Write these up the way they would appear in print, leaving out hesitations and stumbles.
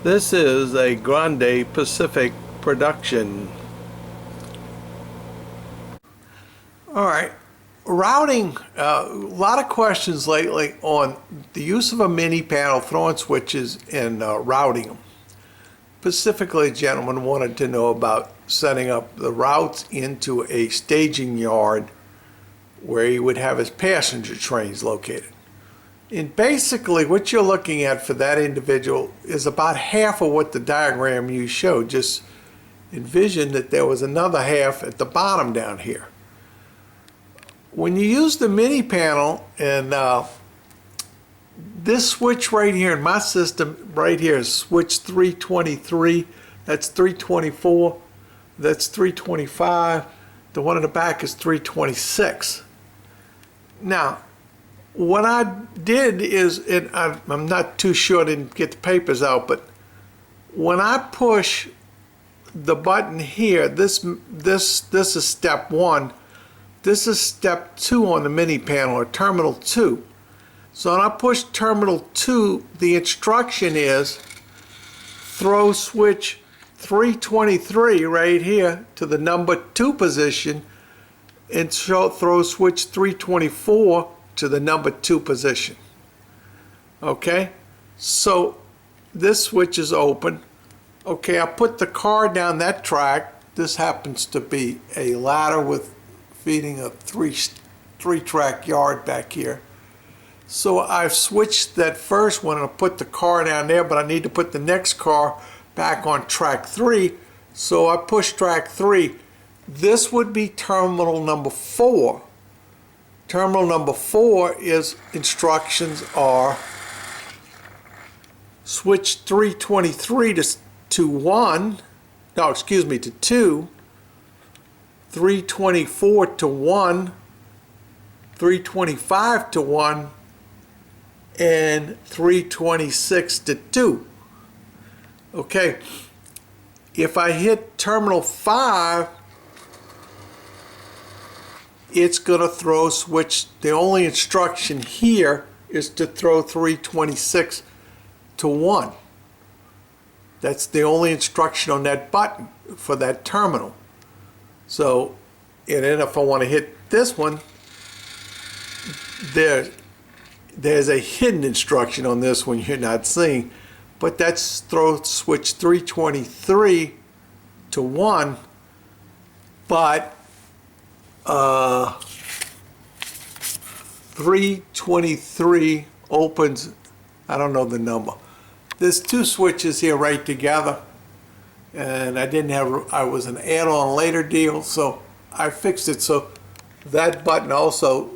This is a Grande Pacific production. All right, routing, a lot of questions lately on the use of a mini panel, throwing switches and routing them. Specifically, a gentleman wanted to know about setting up the routes into a staging yard where he would have his passenger trains located. And basically what you're looking at for that individual is about half of what the diagram you showed. Just envision that there was another half at the bottom down here. When you use the mini panel, and this switch right here in my system right here is switch 323, that's 324, that's 325, the one in the back is 326. Now, what I did is, and I'm not too sure, I didn't get the papers out, but when I push the button here, this is step 1. This is step 2 on the mini panel, or terminal 2. So when I push terminal 2, the instruction is throw switch 323 right here to the number 2 position, and throw switch 324 to the number 2 position. Okay, so this switch is open. Okay, I put the car down that track. This happens to be a ladder with feeding a three-track yard back here. So I've switched that first one and I put the car down there, but I need to put the next car back on track 3. So I push track 3. This would be terminal number 4. Terminal number 4 is instructions are switch 323 to 1, no, excuse me, to 2, 324 to 1, 325 to 1, and 326 to 2. Okay, if I hit terminal 5, it's going to throw switch. The only instruction here is to throw 326 to 1. That's the only instruction on that button for that terminal. So, and then if I want to hit this one, there's a hidden instruction on this one you're not seeing, but that's throw switch 323 to 1, but 323 opens, I don't know the number. There's 2 switches here right together, and I was an add-on later deal, so I fixed it so that button also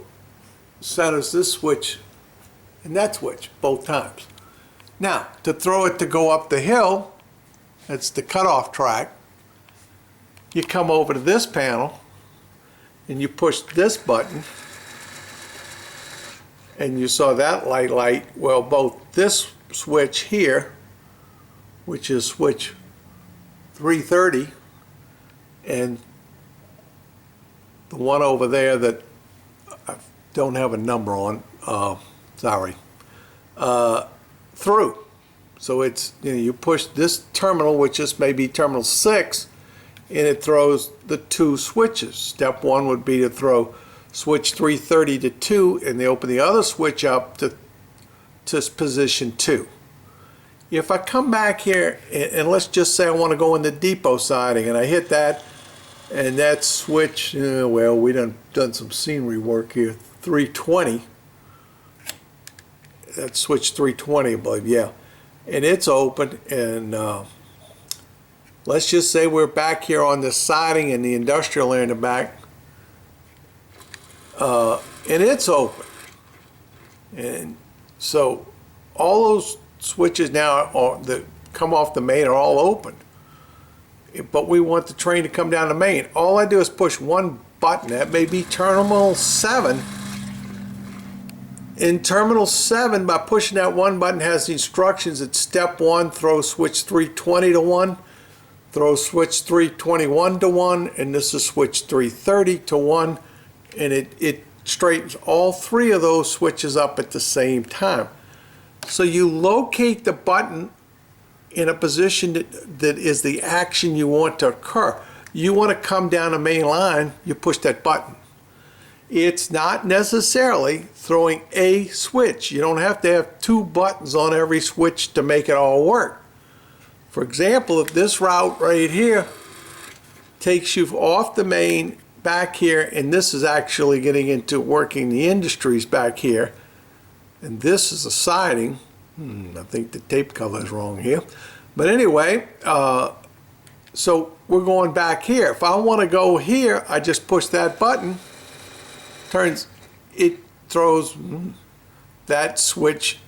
centers this switch and that switch both times. Now, to throw it to go up the hill, that's the cutoff track, you come over to this panel and you push this button, and you saw that light. Well, both this switch here, which is switch 330, and the one over there that I don't have a number on, through. So it's, you push this terminal, which is maybe terminal 6, and it throws the 2 switches. Step 1 would be to throw switch 330 to 2, and they open the other switch up to position 2. If I come back here, and let's just say I want to go in the depot siding, and I hit that, and that switch, well, we done some scenery work here, 320. That's switch 320, I believe, yeah. And it's open, and let's just say we're back here on the siding and the industrial area in the back, and it's open. And so all those switches now that come off the main are all open. But we want the train to come down the main. All I do is push one button. That may be terminal 7. In terminal 7, by pushing that one button, has the instructions at step 1, throw switch 320 to 1, throw switch 321 to 1, and this is switch 330 to 1, and it straightens all 3 of those switches up at the same time. So you locate the button in a position that is the action you want to occur. You want to come down the main line, you push that button. It's not necessarily throwing a switch. You don't have to have two buttons on every switch to make it all work. For example, if this route right here takes you off the main back here, and this is actually getting into working the industries back here, and this is a siding. I think the tape color is wrong here. But anyway, so we're going back here. If I want to go here, I just push that button. It throws that switch.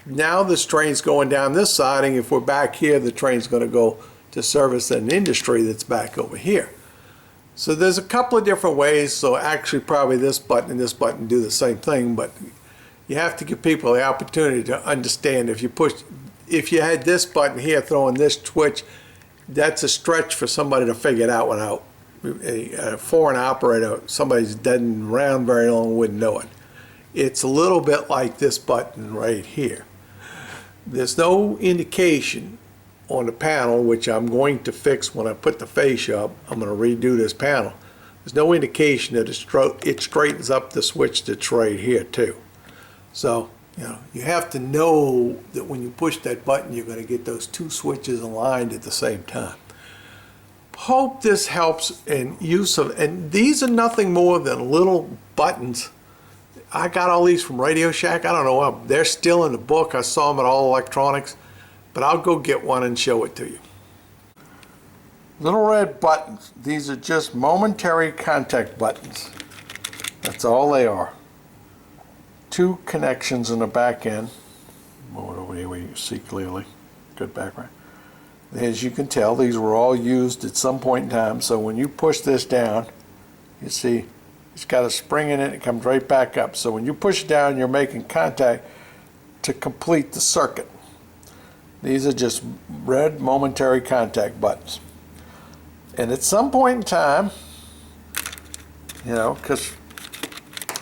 Now this train's going down this siding. If we're back here, the train's going to go to service an industry that's back over here. So there's a couple of different ways. So actually probably this button and this button do the same thing, but you have to give people the opportunity to understand. If you had this button here throwing this switch, that's a stretch for somebody to figure it out without a foreign operator. Somebody's dead and around very long wouldn't know it. It's a little bit like this button right here. There's no indication on the panel, which I'm going to fix when I put the fascia up. I'm going to redo this panel. There's no indication that it straightens up the switch that's right here too. So, you have to know that when you push that button, you're going to get those two switches aligned at the same time. Hope this helps in use of, and these are nothing more than little buttons. I got all these from Radio Shack. I don't know, they're still in the book. I saw them at All Electronics, but I'll go get one and show it to you. Little red buttons. These are just momentary contact buttons. That's all they are. Two connections in the back end. Move it over here where you see clearly. Good background. As you can tell, these were all used at some point in time. So when you push this down, you see it's got a spring in it. It comes right back up. So when you push it down, you're making contact to complete the circuit. These are just red momentary contact buttons. And at some point in time, because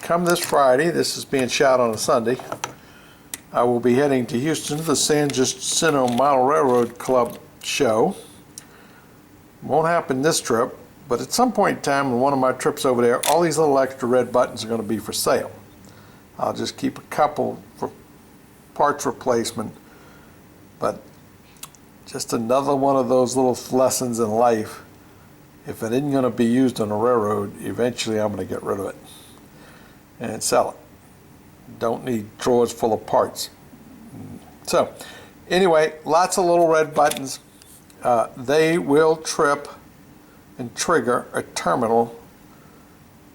come this Friday, this is being shot on a Sunday, I will be heading to Houston to the San Jacinto Model Railroad Club show. Won't happen this trip, but at some point in time on one of my trips over there, all these little extra red buttons are going to be for sale. I'll just keep a couple for parts replacement, but just another one of those little lessons in life. If it isn't going to be used on a railroad, eventually I'm going to get rid of it and sell it. Don't need drawers full of parts. So anyway, lots of little red buttons. They will trip and trigger a terminal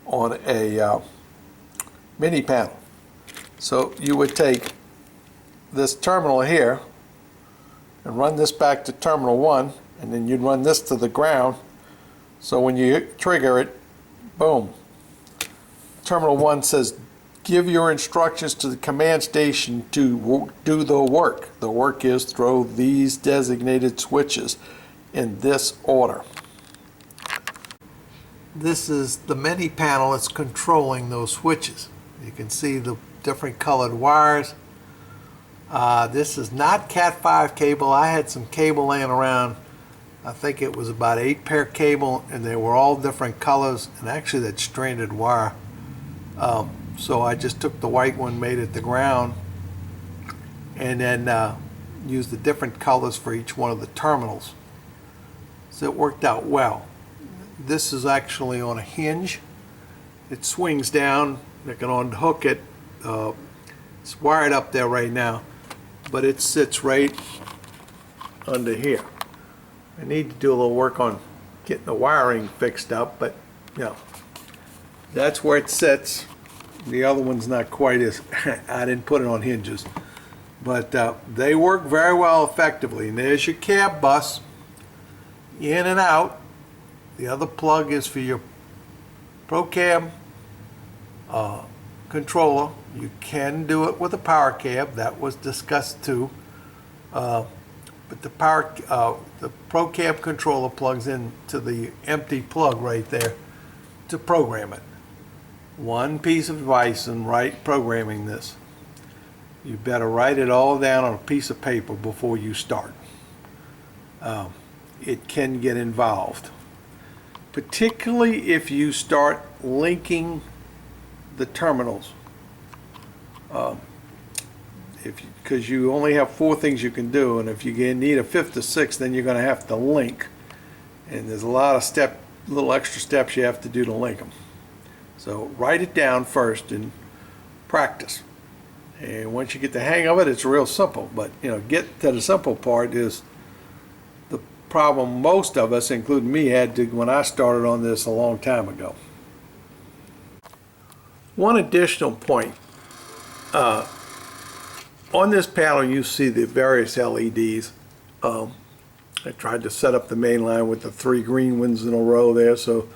on a mini panel. So you would take this terminal here and run this back to terminal 1, and then you'd run this to the ground. So when you trigger it, boom. Terminal 1 says, give your instructions to the command station to do the work. The work is throw these designated switches in this order. This is the mini panel that's controlling those switches. You can see the different colored wires. This is not Cat5 cable. I had some cable laying around. I think it was about 8 pair cable, and they were all different colors, and actually that stranded wire. So I just took the white one, made it the ground, and then used the different colors for each one of the terminals. So it worked out well. This is actually on a hinge. It swings down. They can unhook it. It's wired up there right now, but it sits right under here. I need to do a little work on getting the wiring fixed up, but that's where it sits. The other one's not quite as, I didn't put it on hinges, but they work very well effectively. And there's your cab bus, in and out. The other plug is for your Pro Cab controller. You can do it with a power cab. That was discussed too. But the Pro Cab controller plugs into the empty plug right there to program it. One piece of device and programming this. you better write it all down on a piece of paper before you start. It can get involved, particularly if you start linking the terminals. Because you only have 4 things you can do, and if you need a 5th or 6th, then you're going to have to link, and there's a lot of little extra steps you have to do to link them. So write it down first and practice, and once you get the hang of it, it's real simple. But get to the simple part is the problem most of us, including me, had to when I started on this a long time ago. One additional point. On this panel you see the various LEDs. I tried to set up the main line with the 3 green ones in a row there, so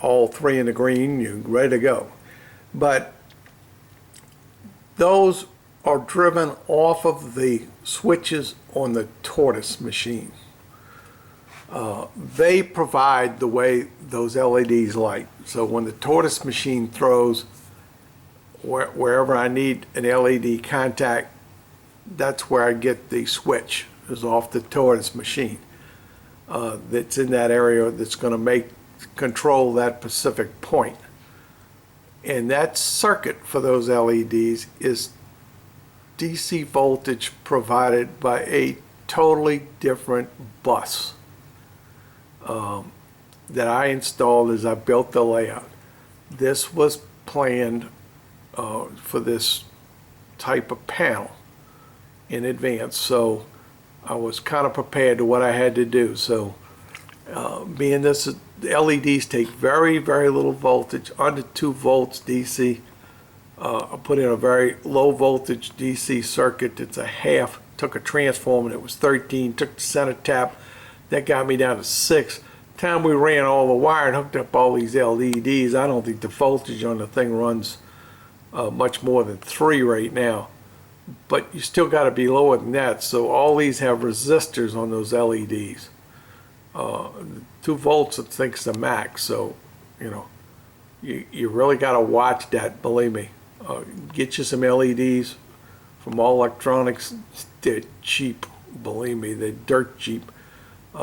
all 3 in the green, you're ready to go. But those are driven off of the switches on the Tortoise machine. They provide the way those LEDs light. So when the Tortoise machine throws wherever I need an LED contact, that's where I get the switch, is off the Tortoise machine. That's in that area that's going to control that specific point. And that circuit for those LEDs is DC voltage provided by a totally different bus that I installed as I built the layout. This was planned for this type of panel in advance, so I was kind of prepared to what I had to do. So being this, the LEDs take very, very little voltage, under 2 volts DC. I put in a very low voltage DC circuit. It's a half. Took a transformer that was 13, took the center tap, that got me down to 6. Time we ran all the wire and hooked up all these LEDs, I don't think the voltage on the thing runs much more than 3 right now, but you still got to be lower than that. So all these have resistors on those LEDs. 2 volts I think is the max, so you really got to watch that. Believe me, get you some LEDs from All Electronics. They're cheap, believe me, they're dirt cheap.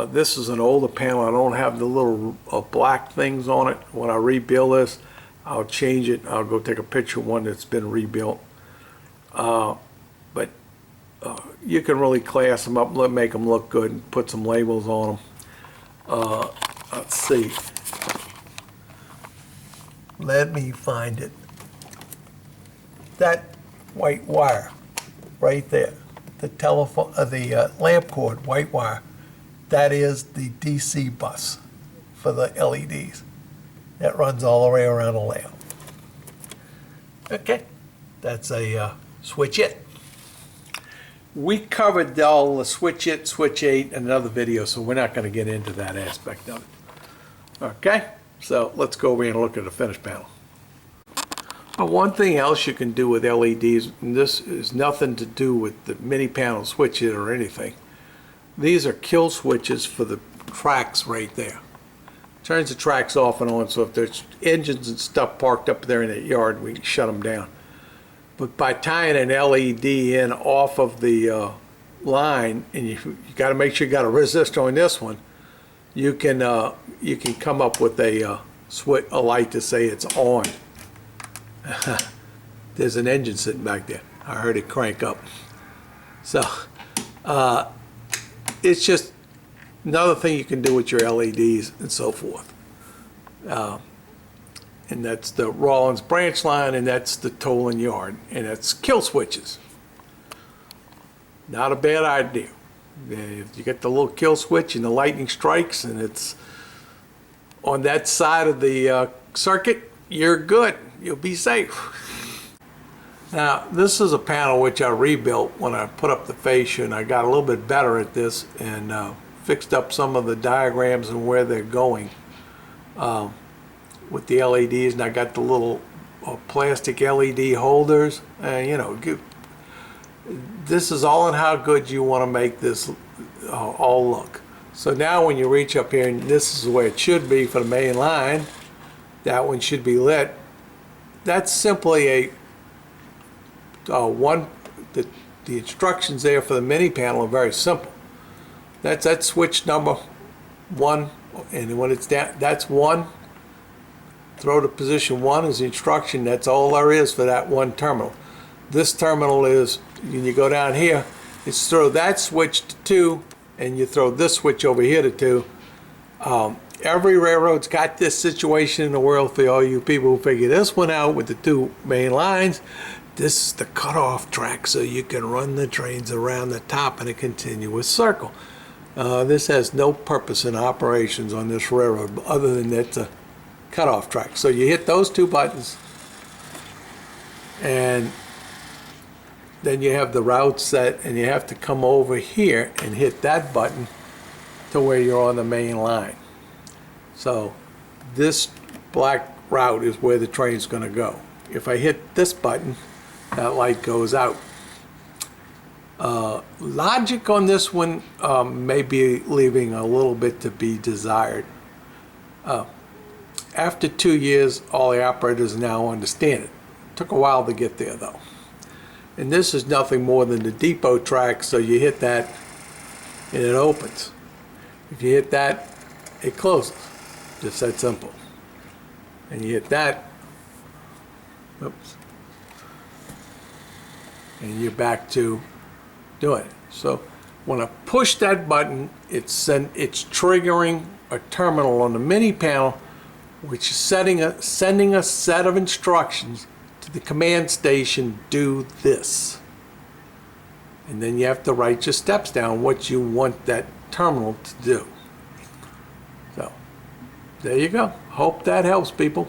This is an older panel. I don't have the little black things on it. When I rebuild this, I'll change it. I'll go take a picture of one that's been rebuilt. But you can really class them up, make them look good, and put some labels on them. Let's see. Let me find it. That white wire right there, the telephone, the lamp cord, white wire, that is the DC bus for the LEDs. That runs all the way around the layout. Okay, that's a switch it. We covered all the switch it, switch 8 in another video, so we're not going to get into that aspect of it. Okay, so let's go over and look at the finished panel. One thing else you can do with LEDs, and this is nothing to do with the mini panel switch it or anything. These are kill switches for the tracks right there. Turns the tracks off and on, so if there's engines and stuff parked up there in that yard, we can shut them down. But by tying an LED in off of the line, and you got to make sure you got a resistor on this one, you can come up with a light to say it's on. There's an engine sitting back there. I heard it crank up. So it's just another thing you can do with your LEDs and so forth. And that's the Rawlins branch line, and that's the Tolan yard, and that's kill switches. Not a bad idea. If you get the little kill switch and the lightning strikes and it's on that side of the circuit, you're good. You'll be safe. Now, this is a panel which I rebuilt when I put up the fascia, and I got a little bit better at this and fixed up some of the diagrams and where they're going with the LEDs, and I got the little plastic LED holders. This is all in how good you want to make this all look. So now when you reach up here, and this is the way it should be for the main line, that one should be lit. That's simply a the instructions there for the mini panel are very simple. That's switch number 1, and when it's down, that's 1. Throw to position 1 is the instruction. That's all there is for that one terminal. This terminal is, when you go down here, it's throw that switch to 2, and you throw this switch over here to 2. Every railroad's got this situation in the world. For all you people who figure this one out with the 2 main lines, this is the cutoff track, so you can run the trains around the top in a continuous circle. This has no purpose in operations on this railroad other than it's a cutoff track. So you hit those 2 buttons, and then you have the route set, and you have to come over here and hit that button to where you're on the main line. So this black route is where the train's going to go. If I hit this button, that light goes out. Logic on this one may be leaving a little bit to be desired. After 2 years, all the operators now understand it. Took a while to get there though. And this is nothing more than the depot track, so you hit that and it opens. If you hit that, it closes. Just that simple. And you hit that, oops, and you're back to doing it. So when I push that button, it's triggering a terminal on the mini panel, which is sending a set of instructions to the command station, do this. And then you have to write your steps down, what you want that terminal to do. So there you go. Hope that helps, people.